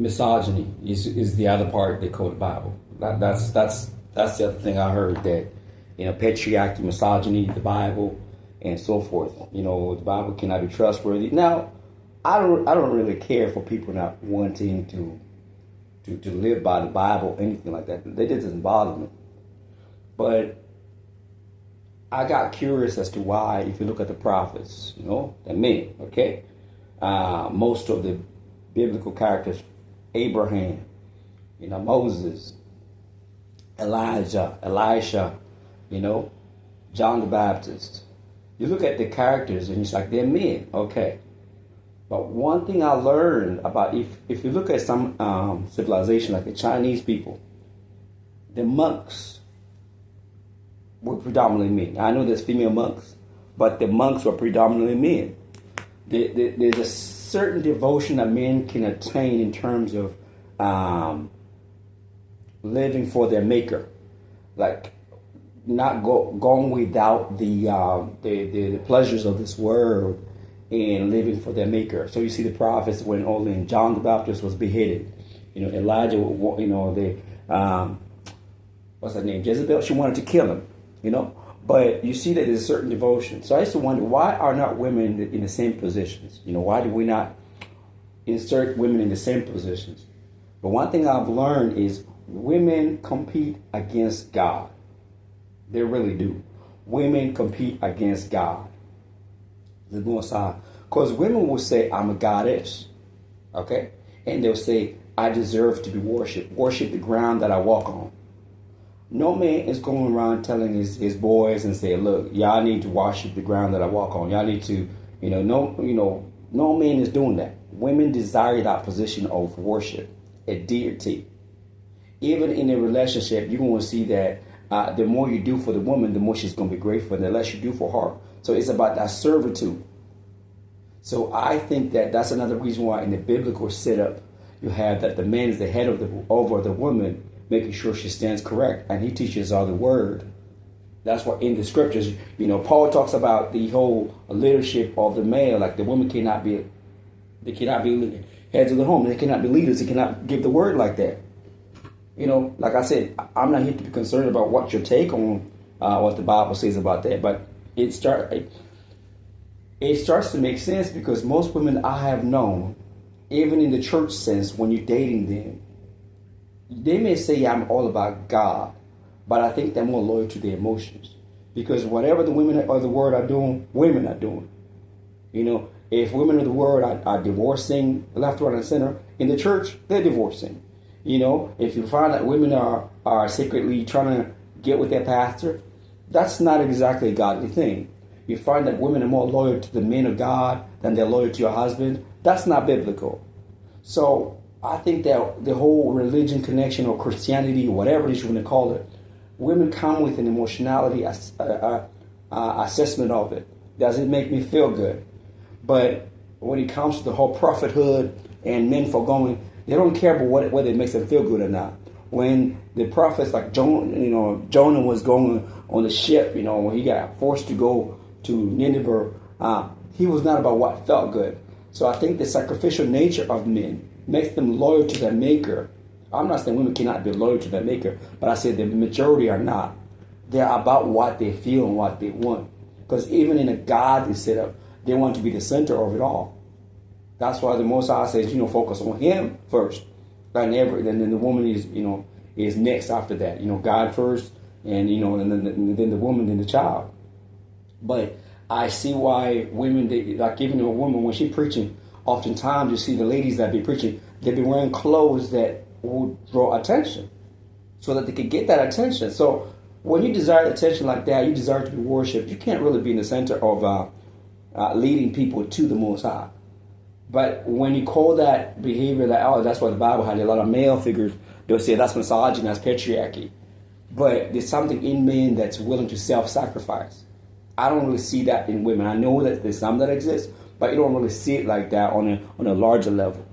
misogyny is the other part they call the Bible. That's the other thing I heard, that patriarchy, misogyny, the Bible, and so forth. The Bible cannot be trustworthy. Now, I don't really care for people not wanting to live by the Bible or anything like that. That doesn't bother me. But I got curious as to why, if you look at the prophets, the men, okay? Most of the biblical characters, Abraham, Moses, Elijah, Elisha, John the Baptist. You look at the characters and it's like they're men, okay? But one thing I learned about, if you look at some civilization like the Chinese people, the monks were predominantly men. I know there's female monks, but the monks were predominantly men. There's a certain devotion that men can attain in terms of living for their maker, like not going without the pleasures of this world and living for their maker. So you see the prophets, when only John the Baptist was beheaded, Elijah, what's her name, Jezebel, she wanted to kill him, but you see that there's a certain devotion. So I used to wonder, why are not women in the same positions? Why do we not insert women in the same positions? But one thing I've learned is women compete against God. They really do. Women compete against God. The Most High. Because women will say, I'm a goddess. Okay? And they'll say, I deserve to be worshipped. Worship the ground that I walk on. No man is going around telling his boys and saying, look, y'all need to worship the ground that I walk on. Y'all need to, no man is doing that. Women desire that position of worship, a deity. Even in a relationship, you're going to see that the more you do for the woman, the more she's going to be grateful, and the less you do for her. So it's about that servitude. So I think that that's another reason why in the biblical setup, you have that the man is the head over the woman, making sure she stands correct, and he teaches her the word. That's why in the scriptures, Paul talks about the whole leadership of the male. Like the woman cannot be heads of the home. They cannot be leaders. They cannot give the word like that. Like I said, I'm not here to be concerned about what your take on what the Bible says about that, but it starts to make sense, because most women I have known, even in the church sense, when you're dating them, they may say, I'm all about God, but I think they're more loyal to their emotions, because whatever the women of the world are doing, women are doing. If women of the world are divorcing left, right, and center, in the church, they're divorcing. If you find that women are secretly trying to get with their pastor, that's not exactly a godly thing. You find that women are more loyal to the men of God than they're loyal to your husband, that's not biblical. So I think that the whole religion connection, or Christianity, or whatever it is you want to call it, women come with an emotionality assessment of it. Does it make me feel good? But when it comes to the whole prophethood and men foregoing, they don't care about whether it makes them feel good or not. When the prophets like Jonah was going on the ship, when he got forced to go to Nineveh, he was not about what felt good. So I think the sacrificial nature of men makes them loyal to their maker. I'm not saying women cannot be loyal to their maker, but I said the majority are not. They're about what they feel and what they want. Because even in a godly setup, they want to be the center of it all. That's why the Most High says, focus on Him first, and then the woman is next after that. God first, and and then the woman, then the child. But I see why women, like even a woman when she's preaching, oftentimes you see the ladies that be preaching, they be wearing clothes that will draw attention, so that they can get that attention. So when you desire attention like that, you desire to be worshipped. You can't really be in the center of leading people to the Most High. But when you call that behavior, that's why the Bible had a lot of male figures, they'll say that's misogyny, that's patriarchy. But there's something in men that's willing to self-sacrifice. I don't really see that in women. I know that there's some that exist, but you don't really see it like that on a larger level.